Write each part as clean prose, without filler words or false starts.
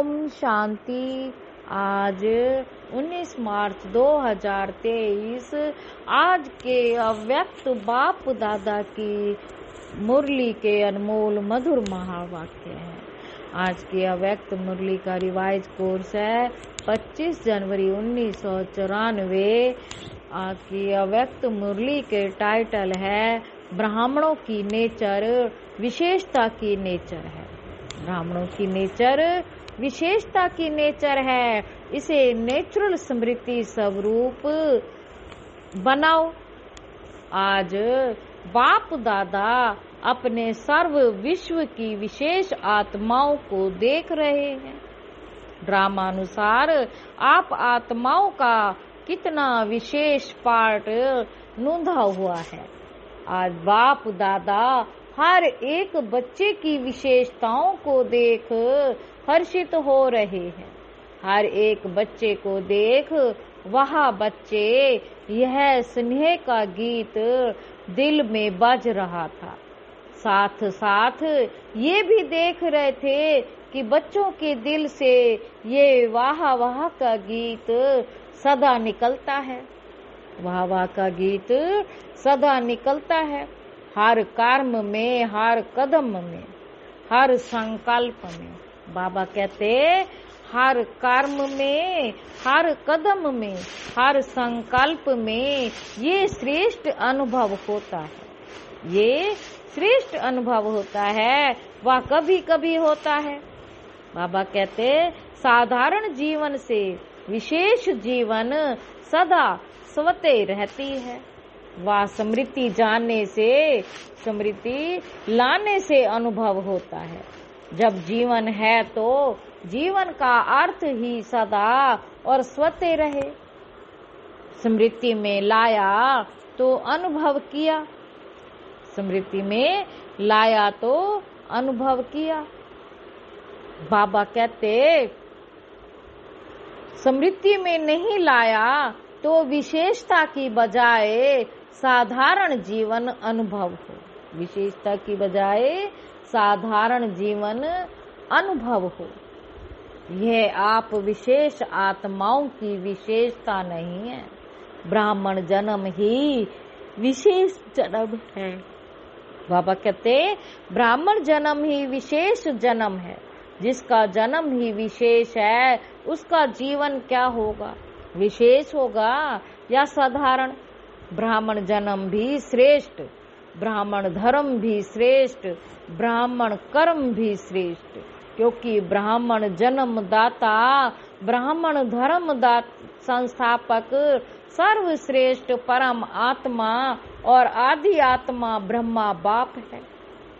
ओम शांति। आज 19 मार्च 2023 आज के अव्यक्त बाप दादा की मुरली के अनमोल मधुर महावाक्य हैं। आज की अव्यक्त मुरली का रिवाइज कोर्स है 25 जनवरी 1994। आज की अव्यक्त मुरली के टाइटल है ब्राह्मणों की नेचर विशेषता की नेचर है। ब्राह्मणों की नेचर विशेषता की नेचर है, इसे नेचुरल स्मृति स्वरूप बनाओ। आज बाप दादा अपने सर्व विश्व की विशेष आत्माओं को देख रहे हैं। ड्रामानुसार आप आत्माओं का कितना विशेष पार्ट नूंधा हुआ है। आज बाप दादा हर एक बच्चे की विशेषताओं को देख हर्षित हो रहे हैं। हर एक बच्चे को देख वह बच्चे यह स्नेह का गीत दिल में बज रहा था। साथ साथ ये भी देख रहे थे कि बच्चों के दिल से ये वाह वाह का गीत सदा निकलता है। वाह वाह का गीत सदा निकलता है। हर कर्म में, हर कदम में, हर संकल्प में। बाबा कहते हर कर्म में, हर कदम में, हर संकल्प में ये श्रेष्ठ अनुभव होता है। ये श्रेष्ठ अनुभव होता है, वह कभी कभी होता है। बाबा कहते साधारण जीवन से विशेष जीवन सदा स्वते रहती है। वह स्मृति जानने से, स्मृति लाने से अनुभव होता है। जब जीवन है तो जीवन का अर्थ ही सदा और स्वते रहे। स्मृति में लाया तो अनुभव किया, स्मृति में लाया तो अनुभव किया। बाबा कहते स्मृति में नहीं लाया तो विशेषता की बजाय साधारण जीवन अनुभव हो। विशेषता की बजाय साधारण जीवन अनुभव हो। यह आप विशेष आत्माओं की विशेषता नहीं है। ब्राह्मण जन्म ही विशेष जन्म है। बाबा कहते ब्राह्मण जन्म ही विशेष जन्म है। जिसका जन्म ही विशेष है उसका जीवन क्या होगा? विशेष होगा या साधारण? ब्राह्मण जन्म भी श्रेष्ठ, ब्राह्मण धर्म भी श्रेष्ठ, ब्राह्मण कर्म भी श्रेष्ठ। क्योंकि ब्राह्मण जन्मदाता, ब्राह्मण धर्म संस्थापक, सर्वश्रेष्ठ परम आत्मा और आदि आत्मा ब्रह्मा बाप है।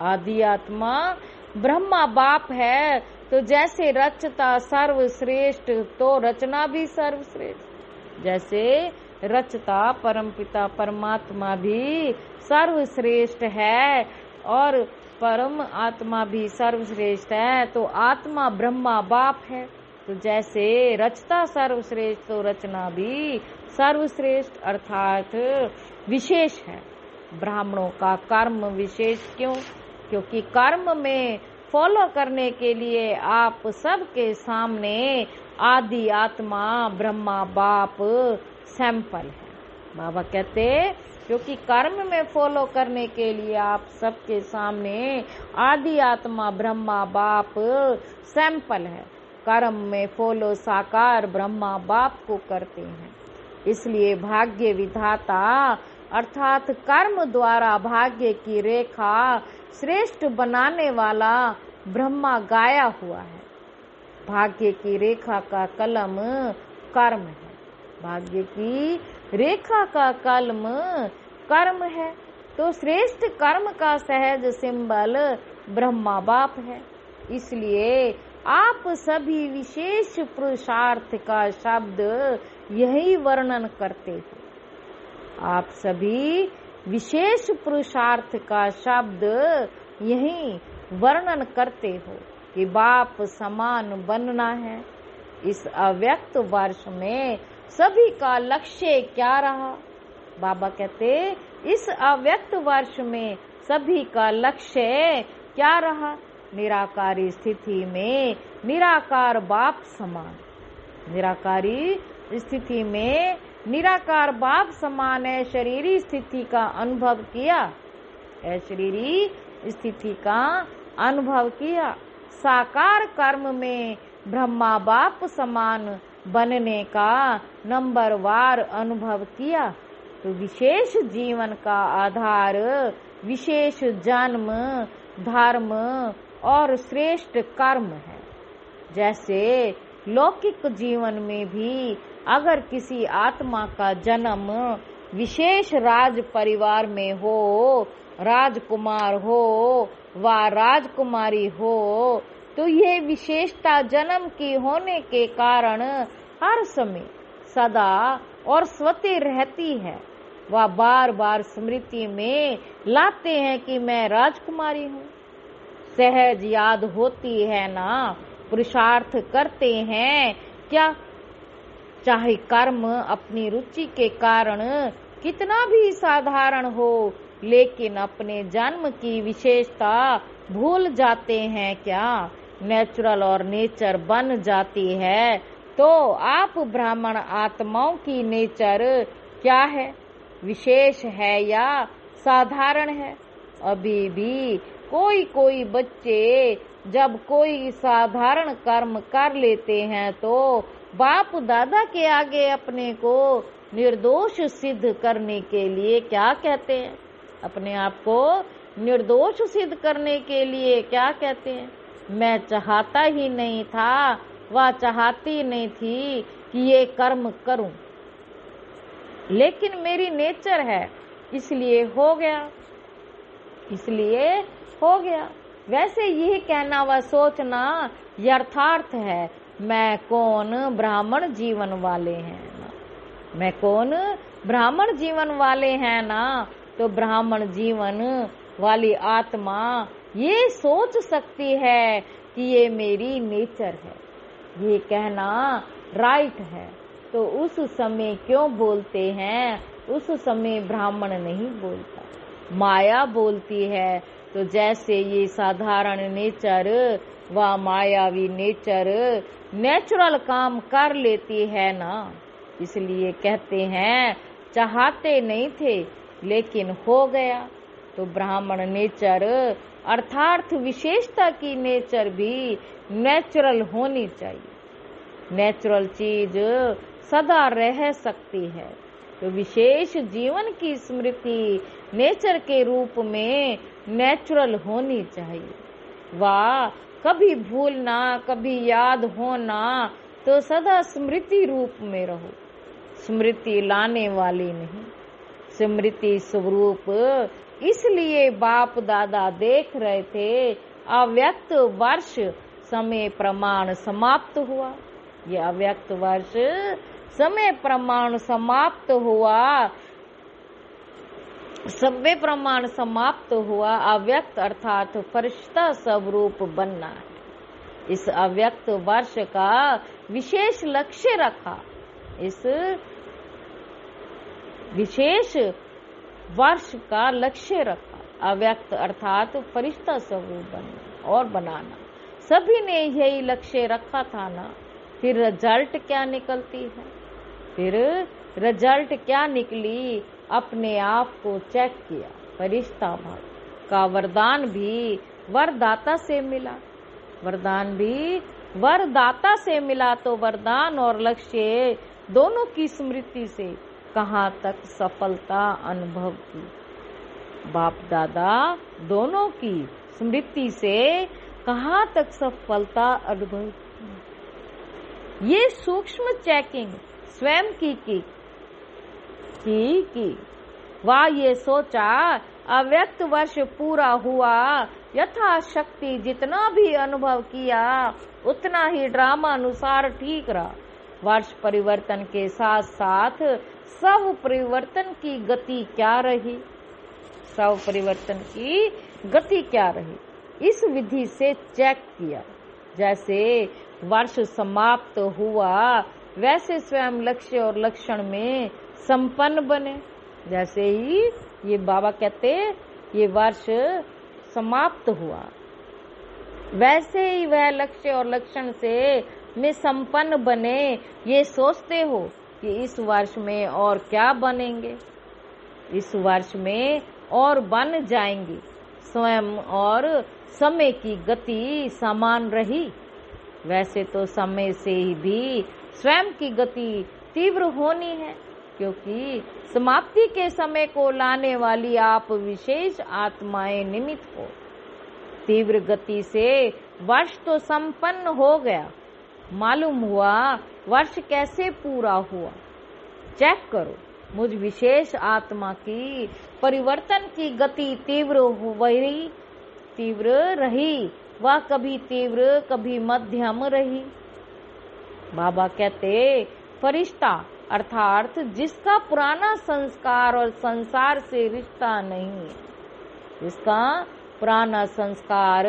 आदि आत्मा ब्रह्मा बाप है। तो जैसे रचता सर्वश्रेष्ठ तो रचना भी सर्वश्रेष्ठ। जैसे रचता परमपिता परमात्मा भी सर्वश्रेष्ठ है और परम आत्मा भी सर्वश्रेष्ठ है, तो आत्मा ब्रह्मा बाप है। तो जैसे रचता सर्वश्रेष्ठ तो रचना भी सर्वश्रेष्ठ अर्थात विशेष है। ब्राह्मणों का कर्म विशेष क्यों? क्योंकि कर्म में फॉलो करने के लिए आप सबके सामने आदि आत्मा ब्रह्मा बाप सैंपल है। बाबा कहते क्योंकि कर्म में फॉलो करने के लिए आप सबके सामने आदि आत्मा ब्रह्मा बाप सैंपल है। कर्म में फॉलो साकार ब्रह्मा बाप को करते हैं। इसलिए भाग्य विधाता अर्थात कर्म द्वारा भाग्य की रेखा श्रेष्ठ बनाने वाला ब्रह्मा गाया हुआ है। भाग्य की रेखा का कलम कर्म है। भाग्य की रेखा का कलम कर्म है। तो श्रेष्ठ कर्म का सहज सिंबल ब्रह्मा बाप है। इसलिए आप सभी विशेष पुरुषार्थ का शब्द यही वर्णन करते हो। आप सभी विशेष पुरुषार्थ का शब्द यही वर्णन करते हो कि बाप समान बनना है। इस अव्यक्त वर्ष में सभी का लक्ष्य क्या रहा? बाबा कहते इस अव्यक्त वर्ष में सभी का लक्ष्य क्या रहा? निराकारी स्थिति में निराकार बाप समान। निराकारी स्थिति में निराकार बाप समान है शरीरी स्थिति का अनुभव किया, शरीरी स्थिति का अनुभव किया। साकार कर्म में ब्रह्मा बाप समान बनने का नंबरवार अनुभव किया। तो विशेष जीवन का आधार विशेष जन्म, धर्म और श्रेष्ठ कर्म है। जैसे लौकिक जीवन में भी अगर किसी आत्मा का जन्म विशेष राज परिवार में हो, राजकुमार हो व राजकुमारी हो, तो ये विशेषता जन्म की होने के कारण हर समय सदा और स्वतः रहती है। वह बार बार स्मृति में लाते हैं कि मैं राजकुमारी हूँ। सहज याद होती है ना, पुरुषार्थ करते हैं क्या, चाहे कर्म अपनी रुचि के कारण कितना भी साधारण हो, लेकिन अपने जन्म की विशेषता भूल जाते हैं क्या, नेचुरल और नेचर बन जाती है। तो आप ब्राह्मण आत्माओं की नेचर क्या है, विशेष है या साधारण है? अभी भी कोई कोई बच्चे जब कोई साधारण कर्म कर लेते हैं तो बाप दादा के आगे अपने को निर्दोष सिद्ध करने के लिए क्या कहते हैं? अपने आप को निर्दोष सिद्ध करने के लिए क्या कहते हैं? मैं चाहता ही नहीं था, वह चाहती नहीं थी कि ये कर्म करूं, लेकिन मेरी नेचर है इसलिए हो गया, इसलिए हो गया। वैसे यही कहना व सोचना यथार्थ है। मैं कौन ब्राह्मण जीवन वाले हैं ना, मैं कौन ब्राह्मण जीवन वाले हैं ना, तो ब्राह्मण जीवन वाली आत्मा ये सोच सकती है कि ये मेरी नेचर है, ये कहना राइट है। तो उस समय क्यों बोलते हैं? उस समय ब्राह्मण नहीं बोलता, माया बोलती है। तो जैसे ये साधारण नेचर व मायावी नेचर नेचुरल काम कर लेती है ना, इसलिए कहते हैं चाहते नहीं थे लेकिन हो गया। तो ब्राह्मण नेचर अर्थात विशेषता की नेचर भी नेचुरल होनी चाहिए। नेचुरल चीज सदा रह सकती है। तो विशेष जीवन की स्मृति नेचर के रूप में नेचुरल होनी चाहिए। वाह, कभी भूलना, कभी याद होना, तो सदा स्मृति रूप में रहो, स्मृति लाने वाली नहीं, स्मृति स्वरूप। इसलिए बाप दादा देख रहे थे अव्यक्त वर्ष समय प्रमाण समाप्त हुआ। ये अव्यक्त वर्ष समय प्रमाण समाप्त हुआ, समय प्रमाण समाप्त हुआ। अव्यक्त अर्थात फरिश्ता स्वरूप बनना है। इस अव्यक्त वर्ष का विशेष लक्ष्य रखा, इस विशेष वर्ष का लक्ष्य रखा। अव्यक्त अर्थात फरिश्ता स्वरूप बनना और बनाना, सभी ने यही लक्ष्य रखा था ना। फिर रिजल्ट क्या निकलती है? फिर रिजल्ट क्या निकली? अपने आप को चेक किया। फरिश्ता भाव का वरदान भी वरदाता से मिला, वरदान भी वरदाता से मिला। तो वरदान और लक्ष्य दोनों की स्मृति से कहाँ तक सफलता अनुभव की? बाप दादा दोनों की स्मृति से कहाँ तक सफलता अनुभव की? ये सूक्ष्म चेकिंग स्वयं की वाह, ये सोचा अव्यक्त वर्ष पूरा हुआ, यथाशक्ति जितना भी अनुभव किया उतना ही ड्रामा अनुसार ठीक रहा। वर्ष परिवर्तन के साथ साथ सब परिवर्तन की गति क्या रही? सब परिवर्तन की गति क्या रही? इस विधि से चेक किया। जैसे वर्ष समाप्त हुआ वैसे स्वयं लक्ष्य और लक्षण में संपन्न बने। जैसे ही ये बाबा कहते ये वर्ष समाप्त हुआ, वैसे ही वह लक्ष्य और लक्षण से में संपन्न बने। ये सोचते हो कि इस वर्ष में और क्या बनेंगे, इस वर्ष में और बन जाएंगे। स्वयं और समय की गति समान रही। वैसे तो समय से ही भी स्वयं की गति तीव्र होनी है, क्योंकि समाप्ति के समय को लाने वाली आप विशेष आत्माएं निमित्त हो। तीव्र गति से वर्ष तो संपन्न हो गया, मालूम हुआ वर्ष कैसे पूरा हुआ। चेक करो, मुझ विशेष आत्मा की परिवर्तन की गति तीव्र रही, वह कभी तीव्र कभी मध्यम रही। बाबा कहते फरिश्ता अर्थात जिसका पुराना संस्कार और संसार से रिश्ता नहीं है, जिसका पुराना संस्कार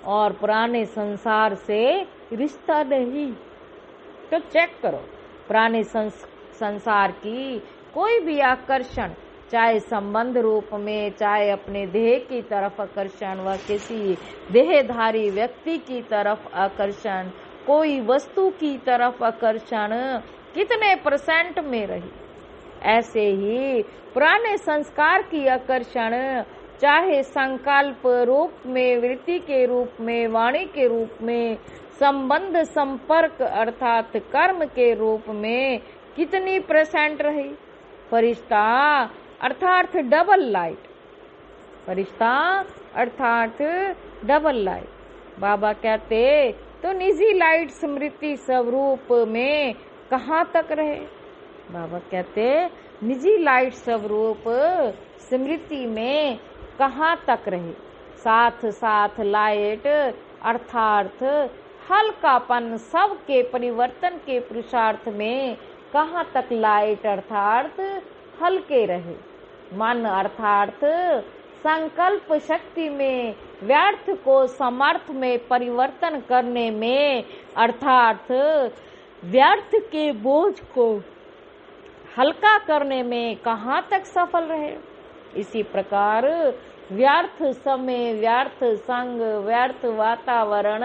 और पुराने संसार से रिश्ता नहीं, तो चेक करो पुराने संसार की कोई भी आकर्षण, चाहे संबंध रूप में, चाहे अपने देह की तरफ आकर्षण व किसी देहधारी व्यक्ति की तरफ आकर्षण, कोई वस्तु की तरफ आकर्षण कितने % में रही। ऐसे ही पुराने संस्कार की आकर्षण चाहे संकल्प रूप में, वृत्ति के रूप में, वाणी के रूप में, संबंध संपर्क अर्थात कर्म के रूप में कितनी % रही। फरिश्ता अर्थात डबल लाइट, फरिश्ता अर्थात डबल लाइट। बाबा कहते तो निजी लाइट स्मृति स्वरूप में कहाँ तक रहे। बाबा कहते निजी लाइट स्वरूप स्मृति में कहाँ तक रहे। साथ साथ लाइट अर्थात हल्कापन सबके परिवर्तन के पुरुषार्थ में कहाँ तक लाइट अर्थात हल्के रहे। मन अर्थात संकल्प शक्ति में व्यर्थ को समर्थ में परिवर्तन करने में अर्थात व्यर्थ के बोझ को हल्का करने में कहाँ तक सफल रहे। इसी प्रकार व्यर्थ समय, व्यर्थ संग, व्यर्थ वातावरण,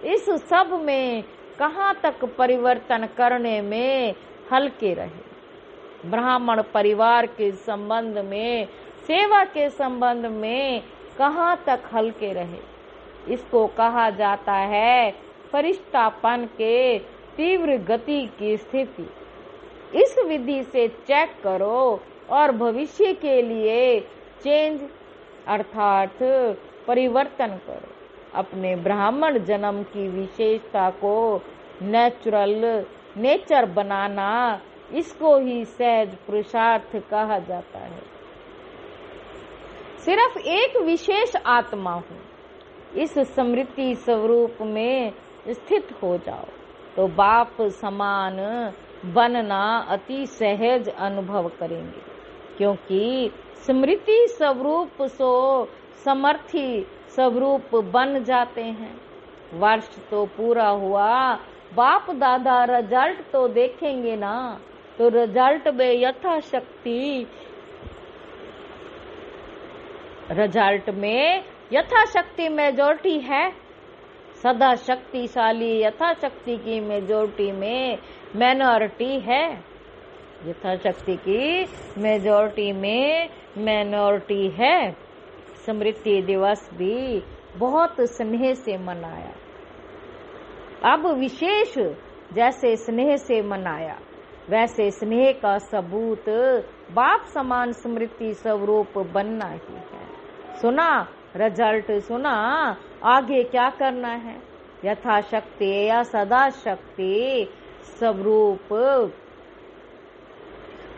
इस सब में कहाँ तक परिवर्तन करने में हल्के रहे। ब्राह्मण परिवार के संबंध में, सेवा के संबंध में कहाँ तक हल्के रहे। इसको कहा जाता है फरिश्तापन के तीव्र गति की स्थिति। इस विधि से चेक करो और भविष्य के लिए चेंज अर्थात परिवर्तन करो। अपने ब्राह्मण जन्म की विशेषता को नेचर बनाना, इसको ही सहज पुरुषार्थ कहा जाता है। सिर्फ एक विशेष आत्मा हूँ, इस स्मृति स्वरूप में स्थित हो जाओ तो बाप समान बनना अति सहज अनुभव करेंगे, क्योंकि स्मृति स्वरूप सो समर्थी स्वरूप बन जाते हैं। वर्ष तो पूरा हुआ, बाप दादा रिजल्ट तो देखेंगे ना, तो रिजल्ट में यथाशक्ति मेजोरिटी है। सदा शक्तिशाली यथाशक्ति की मेजोरिटी में माइनॉरिटी है। यथाशक्ति की मेजोरिटी में माइनॉरिटी है। स्मृति दिवस भी बहुत स्नेह से मनाया। अब विशेष जैसे स्नेह से मनाया, वैसे स्नेह का सबूत बाप समान स्मृति स्वरूप बनना ही है। सुना रिजल्ट, सुना आगे क्या करना है। यथाशक्ति या सदा शक्ति स्वरूप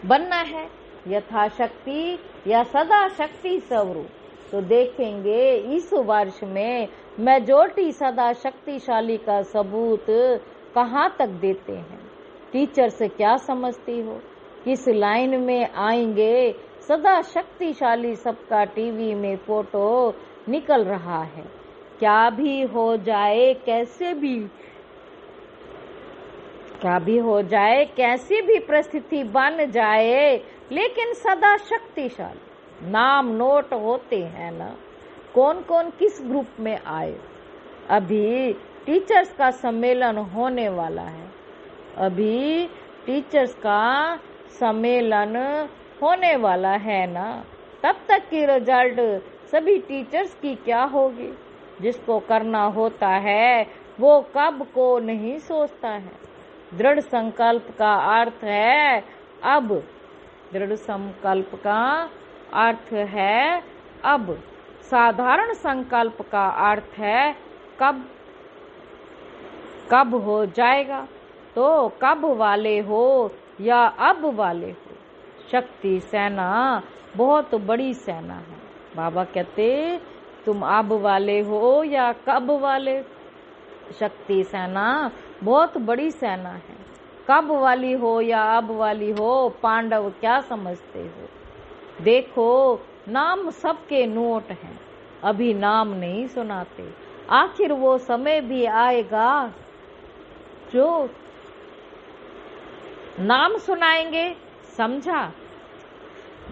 बनना है। यथाशक्ति या सदा शक्ति स्वरूप तो देखेंगे इस वर्ष में मेजोरिटी सदा शक्तिशाली का सबूत कहाँ तक देते हैं। टीचर से क्या समझती हो, किस लाइन में आएंगे। सदा शक्तिशाली सबका टीवी में फोटो निकल रहा है। क्या भी हो जाए, कैसे भी परिस्थिति बन जाए, लेकिन सदा शक्तिशाली। नाम नोट होते हैं ना, कौन कौन किस ग्रुप में आए। अभी टीचर्स का सम्मेलन होने वाला है, अभी टीचर्स का सम्मेलन होने वाला है ना। तब तक की रिजल्ट सभी टीचर्स की क्या होगी। जिसको करना होता है वो कब को नहीं सोचता है। दृढ़ संकल्प का अर्थ है अब, दृढ़ संकल्प का अर्थ है अब, साधारण संकल्प का अर्थ है कब, कब हो जाएगा। तो कब वाले हो या अब वाले हो, शक्ति सेना बहुत बड़ी सेना है। बाबा कहते तुम अब वाले हो या कब वाले, शक्ति सेना बहुत बड़ी सेना है। कब वाली हो या अब वाली हो, पांडव क्या समझते हो। देखो नाम सबके नोट हैं, अभी नाम नहीं सुनाते। आखिर वो समय भी आएगा जो नाम सुनाएंगे, समझा।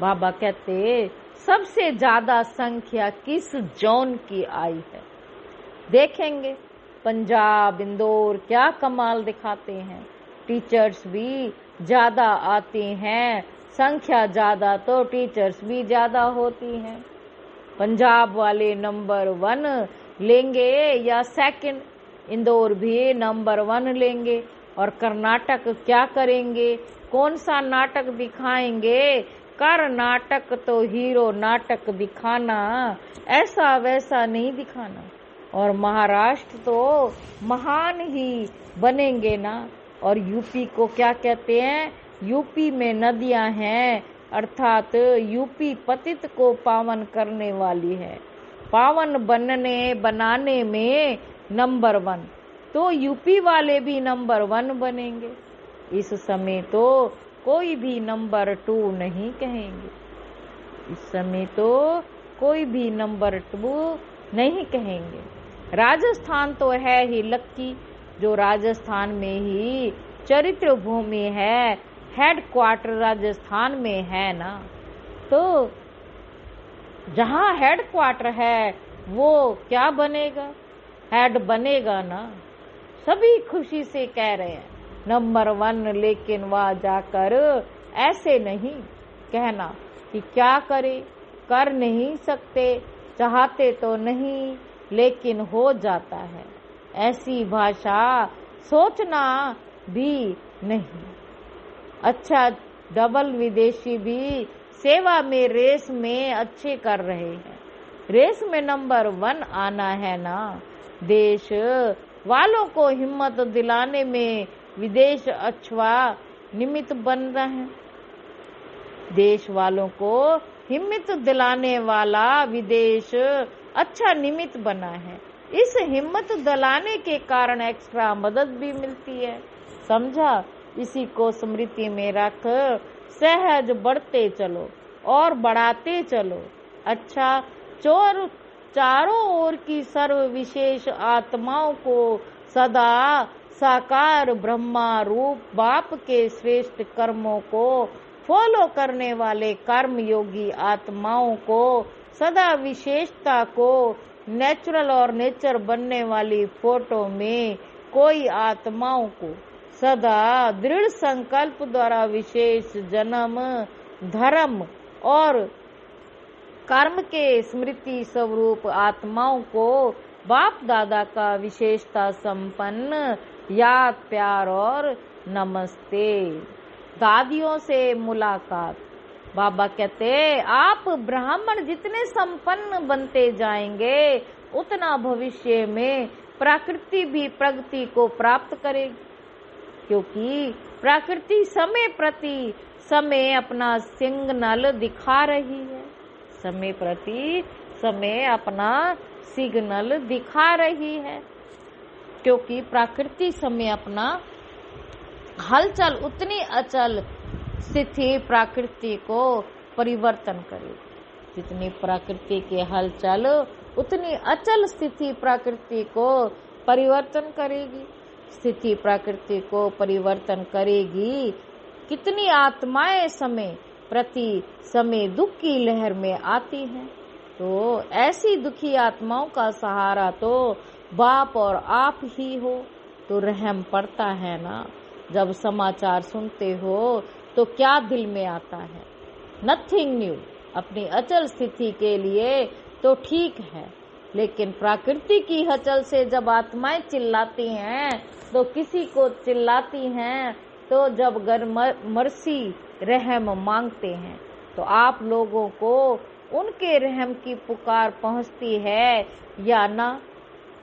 बाबा कहते सबसे ज्यादा संख्या किस जोन की आई है, देखेंगे। पंजाब, इंदौर क्या कमाल दिखाते हैं। टीचर्स भी ज्यादा आती हैं, संख्या ज्यादा तो टीचर्स भी ज्यादा होती हैं। पंजाब वाले नंबर 1 लेंगे या सेकंड, इंदौर भी नंबर 1 लेंगे। और कर्नाटक क्या करेंगे, कौन सा नाटक दिखाएंगे। कर्नाटक तो हीरो नाटक दिखाना, ऐसा वैसा नहीं दिखाना। और महाराष्ट्र तो महान ही बनेंगे ना। और यूपी को क्या कहते हैं, यूपी में नदियां हैं, अर्थात यूपी पतित को पावन करने वाली है। पावन बनाने में नंबर 1, तो यूपी वाले भी नंबर 1 बनेंगे। इस समय तो कोई भी नंबर 2 नहीं कहेंगे, इस समय तो कोई भी नंबर 2 नहीं कहेंगे। राजस्थान तो है ही लक्की, जो राजस्थान में ही चरित्र भूमि है, हेडक्वार्टर राजस्थान में है ना। तो जहाँ हेडक्वार्टर है वो क्या बनेगा, हेड बनेगा ना। सभी खुशी से कह रहे हैं नंबर 1, लेकिन वहाँ जाकर ऐसे नहीं कहना कि क्या करे, कर नहीं सकते, चाहते तो नहीं लेकिन हो जाता है। ऐसी भाषा सोचना भी नहीं। अच्छा, डबल विदेशी भी सेवा में रेस में अच्छे कर रहे हैं। रेस में नंबर 1 आना है ना। देश वालों को हिम्मत दिलाने में विदेश अच्छा निमित्त बन रहे हैं। देश वालों को हिम्मत दिलाने वाला विदेश अच्छा निमित्त बना है। इस हिम्मत दिलाने के कारण एक्स्ट्रा मदद भी मिलती है, समझा। इसी को स्मृति में रख सहज बढ़ते चलो और बढ़ाते चलो। अच्छा, चारों ओर की सर्व विशेष आत्माओं को सदा साकार ब्रह्मा रूप बाप के श्रेष्ठ कर्मों को फॉलो करने वाले कर्म योगी आत्माओं को सदा विशेषता को नेचुरल और नेचर बनने वाली फोटो में कोई आत्माओं को सदा दृढ़ संकल्प द्वारा विशेष जन्म धर्म और कर्म के स्मृति स्वरूप आत्माओं को बाप दादा का विशेषता संपन्न याद प्यार और नमस्ते। दादियों से मुलाकात। बाबा कहते आप ब्राह्मण जितने संपन्न बनते जाएंगे उतना भविष्य में प्रकृति भी प्रगति को प्राप्त करेगी, क्योंकि प्रकृति समय प्रति समय अपना सिग्नल दिखा रही है। समय प्रति समय अपना सिग्नल दिखा रही है, क्योंकि प्रकृति समय अपना हलचल उतनी अचल स्थिति प्रकृति को परिवर्तन करेगी। जितनी प्रकृति के हलचल उतनी अचल स्थिति प्रकृति को परिवर्तन करेगी। स्थिति प्रकृति को परिवर्तन करेगी। कितनी आत्माएं समय प्रति समय दुख की लहर में आती हैं, तो ऐसी दुखी आत्माओं का सहारा तो बाप और आप ही हो तो रहम पड़ता है ना। जब समाचार सुनते हो तो क्या दिल में आता है? Nothing new. अपनी अचल स्थिति के लिए तो ठीक है, लेकिन प्रकृति की हलचल से जब आत्माएं चिल्लाती हैं तो किसी को चिल्लाती हैं, तो जब मर्सी रहम मांगते हैं तो आप लोगों को उनके रहम की पुकार पहुंचती है या ना?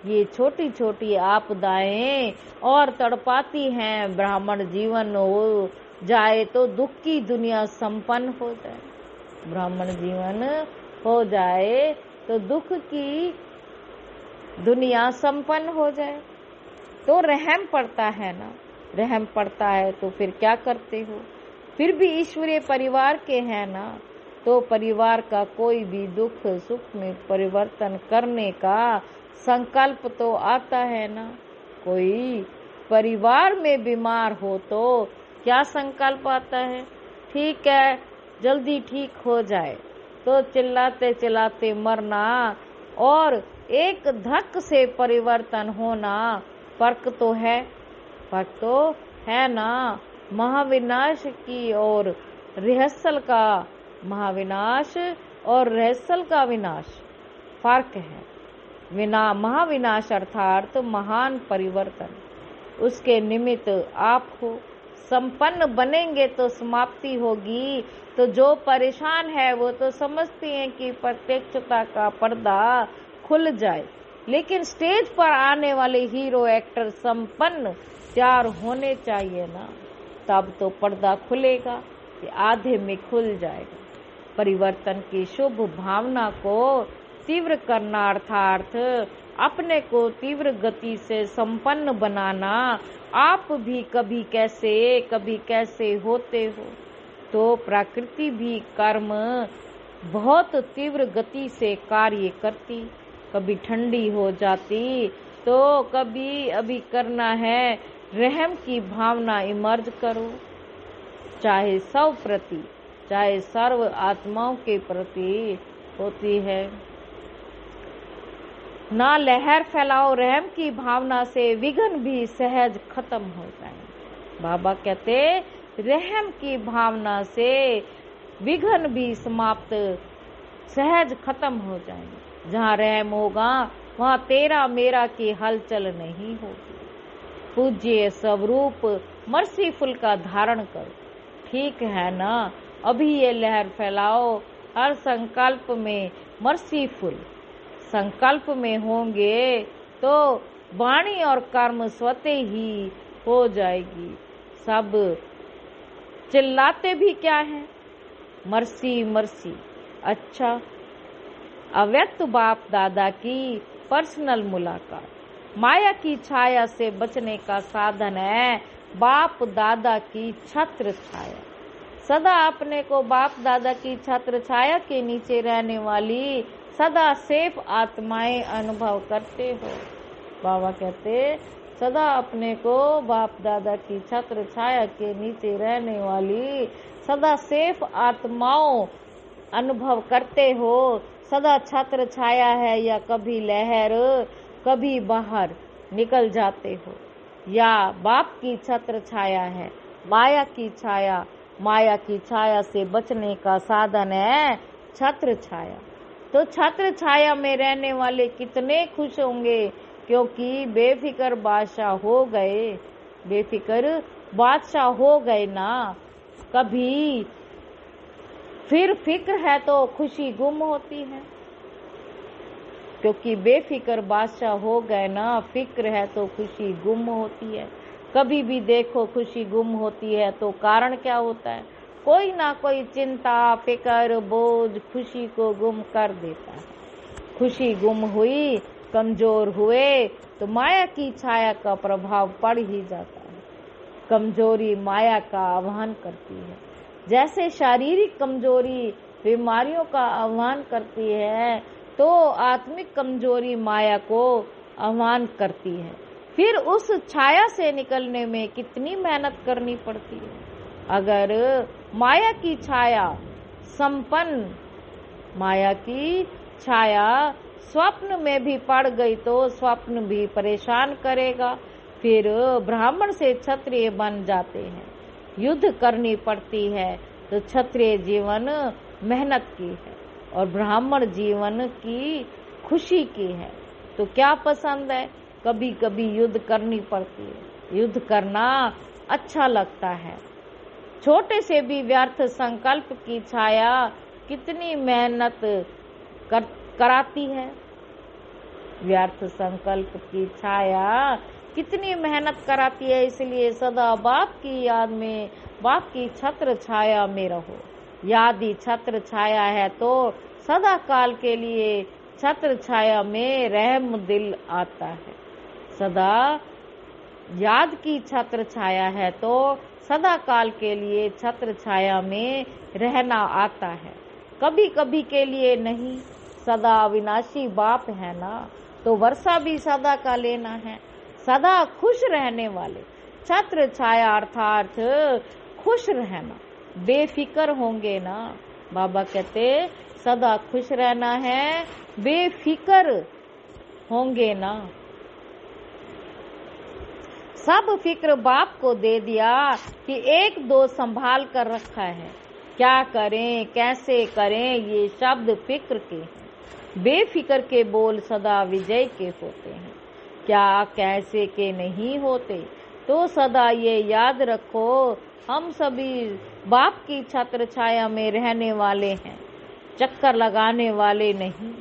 ये छोटी छोटी आपदाएं और तड़पाती हैं। ब्राह्मण जीवन हो जाए तो दुख की दुनिया संपन्न हो जाए। ब्राह्मण जीवन हो जाए तो दुख की दुनिया संपन्न हो जाए। तो रहम पड़ता है ना। रहम पड़ता है तो फिर क्या करते हो? फिर भी ईश्वरीय परिवार के हैं ना, तो परिवार का कोई भी दुख सुख में परिवर्तन करने का संकल्प तो आता है ना। कोई परिवार में बीमार हो तो क्या संकल्प आता है? ठीक है, जल्दी ठीक हो जाए। तो चिल्लाते चिल्लाते मरना और एक धक से परिवर्तन होना, फर्क तो है, फर्क तो है ना। महाविनाश की और रिहर्सल का महाविनाश और रिहर्सल का विनाश फर्क है। महाविनाश अर्थात महान परिवर्तन, उसके निमित्त आप हो। संपन्न बनेंगे तो समाप्ति होगी। तो जो परेशान है वो तो समझती है कि प्रत्यक्षता का पर्दा खुल जाए, लेकिन स्टेज पर आने वाले हीरो एक्टर संपन्न तैयार होने चाहिए ना, तब तो पर्दा खुलेगा, कि आधे में खुल जाएगा। परिवर्तन की शुभ भावना को तीव्र करना अर्थात अपने को तीव्र गति से संपन्न बनाना। आप भी कभी कैसे होते हो, तो प्रकृति भी कर्म बहुत तीव्र गति से कार्य करती। कभी ठंडी हो जाती तो कभी अभी करना है। रहम की भावना इमर्ज करो, चाहे सब प्रति चाहे सर्व आत्माओं के प्रति होती है। ना लहर फैलाओ, रहम की भावना से विघ्न भी सहज खत्म हो जाए। बाबा कहते रहम की भावना से विघ्न भी समाप्त सहज खत्म हो जाएंगे। जहाँ रहम होगा वहाँ तेरा मेरा की हलचल नहीं होगी। पूज्य स्वरूप मर्सीफुल का धारण करो, ठीक है ना। अभी ये लहर फैलाओ, हर संकल्प में मर्सीफुल संकल्प में होंगे तो वाणी और कर्म स्वतः ही हो जाएगी। सब चिल्लाते भी क्या है? Mercy mercy. अच्छा, अव्यक्त बाप दादा की पर्सनल मुलाकात माया की छाया से बचने का साधन है। बाप दादा की छत्र छाया, सदा अपने को बाप दादा की छत्र छाया के नीचे रहने वाली सदा सेफ आत्माएं अनुभव करते हो। बाबा कहते सदा अपने को बाप दादा की छत्र छाया के नीचे रहने वाली सदा सेफ आत्माओं अनुभव करते हो। सदा छत्र छाया है या कभी लहर कभी बाहर निकल जाते हो, या बाप की छत्र छाया है माया की छाया। माया की छाया से बचने का साधन है छत्र छाया। तो छत्र छाया में रहने वाले कितने खुश होंगे, क्योंकि बेफिक्र बादशाह हो गए। बेफिक्र बादशाह हो गए ना। कभी फिर फिक्र है तो खुशी गुम होती है, क्योंकि बेफिक्र बादशाह हो गए ना। फिक्र है तो खुशी गुम होती है। कभी भी देखो खुशी गुम होती है तो कारण क्या होता है? कोई ना कोई चिंता फिक्र बोझ खुशी को गुम कर देता है। खुशी गुम हुई, कमजोर हुए तो माया की छाया का प्रभाव पड़ ही जाता है। कमजोरी माया का आह्वान करती है, जैसे शारीरिक कमजोरी बीमारियों का आह्वान करती है, तो आत्मिक कमजोरी माया को आह्वान करती है। फिर उस छाया से निकलने में कितनी मेहनत करनी पड़ती है। अगर माया की छाया स्वप्न में भी पड़ गई तो स्वप्न भी परेशान करेगा। फिर ब्राह्मण से क्षत्रिय बन जाते हैं। युद्ध करनी पड़ती है तो क्षत्रिय जीवन मेहनत की है और ब्राह्मण जीवन की खुशी की है। तो क्या पसंद है? कभी कभी युद्ध करनी पड़ती है। युद्ध करना अच्छा लगता है। छोटे से भी व्यर्थ संकल्प की छाया कितनी मेहनत कराती है। व्यर्थ संकल्प की छाया कितनी मेहनत कराती है। इसलिए सदा बाप की याद में, बाप की छत्र छाया में रहो। यादी छत्र छाया है तो सदा काल के लिए छत्र छाया में रहम दिल आता है। सदा याद की छत्र छाया है तो सदा काल के लिए छत्र छाया में रहना आता है। कभी कभी के लिए नहीं। सदा अविनाशी बाप है ना, तो वर्षा भी सदा का लेना है। सदा खुश रहने वाले छत्र छाया अर्थात खुश रहना, बेफिक्र होंगे ना। बाबा कहते सदा खुश रहना है, बेफिक्र होंगे ना। सब फिक्र बाप को दे दिया कि एक दो संभाल कर रखा है। क्या करें कैसे करें ये शब्द फिक्र के हैं। बेफिक्र के बोल सदा विजय के होते हैं। क्या कैसे के नहीं होते। तो सदा ये याद रखो हम सभी बाप की छत्र छाया में रहने वाले हैं, चक्कर लगाने वाले नहीं।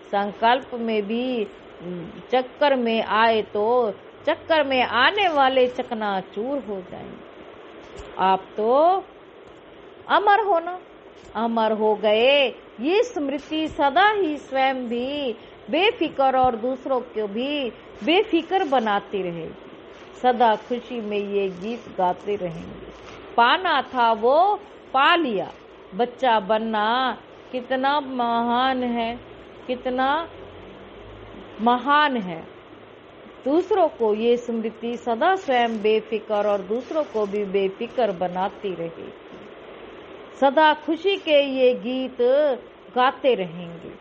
संकल्प में भी चक्कर में आए तो चक्कर में आने वाले चकनाचूर हो जाएंगे। आप तो अमर हो ना, अमर हो गए। ये स्मृति सदा ही स्वयं भी बेफिक्र और दूसरों को भी बेफिक्र बनाती रहेगी। सदा खुशी में ये गीत गाते रहेंगे। पाना था वो पा लिया, बच्चा बनना कितना महान है, कितना महान है। दूसरों को ये स्मृति सदा स्वयं बेफिक्र और दूसरों को भी बेफिक्र बनाती रहेगी। सदा खुशी के ये गीत गाते रहेंगे।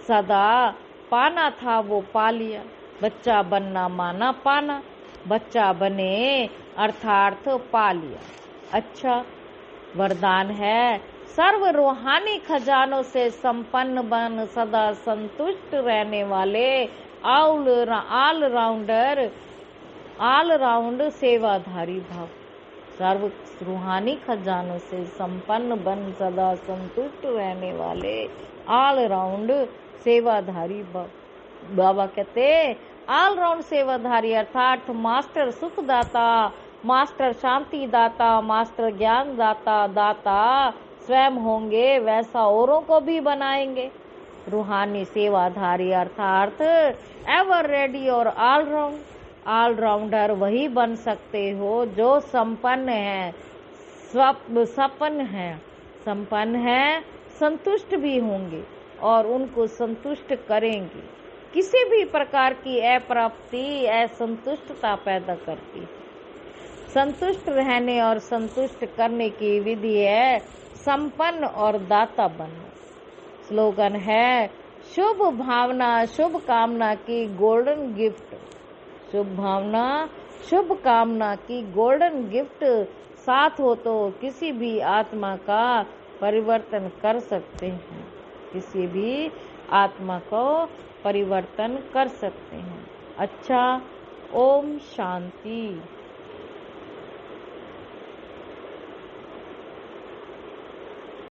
सदा पाना था वो पा लिया, बच्चा बनना माना पाना। बच्चा बने अर्थात पा लिया। अच्छा वरदान है। सर्व रूहानी खजानों से संपन्न बन सदा संतुष्ट रहने वाले ऑल राउंड सेवाधारी भाव। सर्व रूहानी खजानों से संपन्न बन सदा संतुष्ट रहने वाले ऑल राउंड सेवाधारी भाव। बाबा कहते ऑल राउंड सेवाधारी अर्थात मास्टर सुखदाता, मास्टर शांति दाता, मास्टर ज्ञान दाता, दाता स्वयं होंगे वैसा औरों को भी बनाएंगे। रूहानी सेवाधारी अर्थात एवर रेडी और ऑलराउंडर वही बन सकते हो जो संपन्न है, संपन्न है, संतुष्ट भी होंगे और उनको संतुष्ट करेंगे। किसी भी प्रकार की अप्राप्ति असंतुष्टता पैदा करती है। संतुष्ट रहने और संतुष्ट करने की विधि है संपन्न और दाता बनना। स्लोगन है शुभ भावना शुभ कामना की गोल्डन गिफ्ट। शुभ भावना शुभ कामना की गोल्डन गिफ्ट साथ हो तो किसी भी आत्मा का परिवर्तन कर सकते हैं। किसी भी आत्मा को परिवर्तन कर सकते हैं। अच्छा, ओम शांति।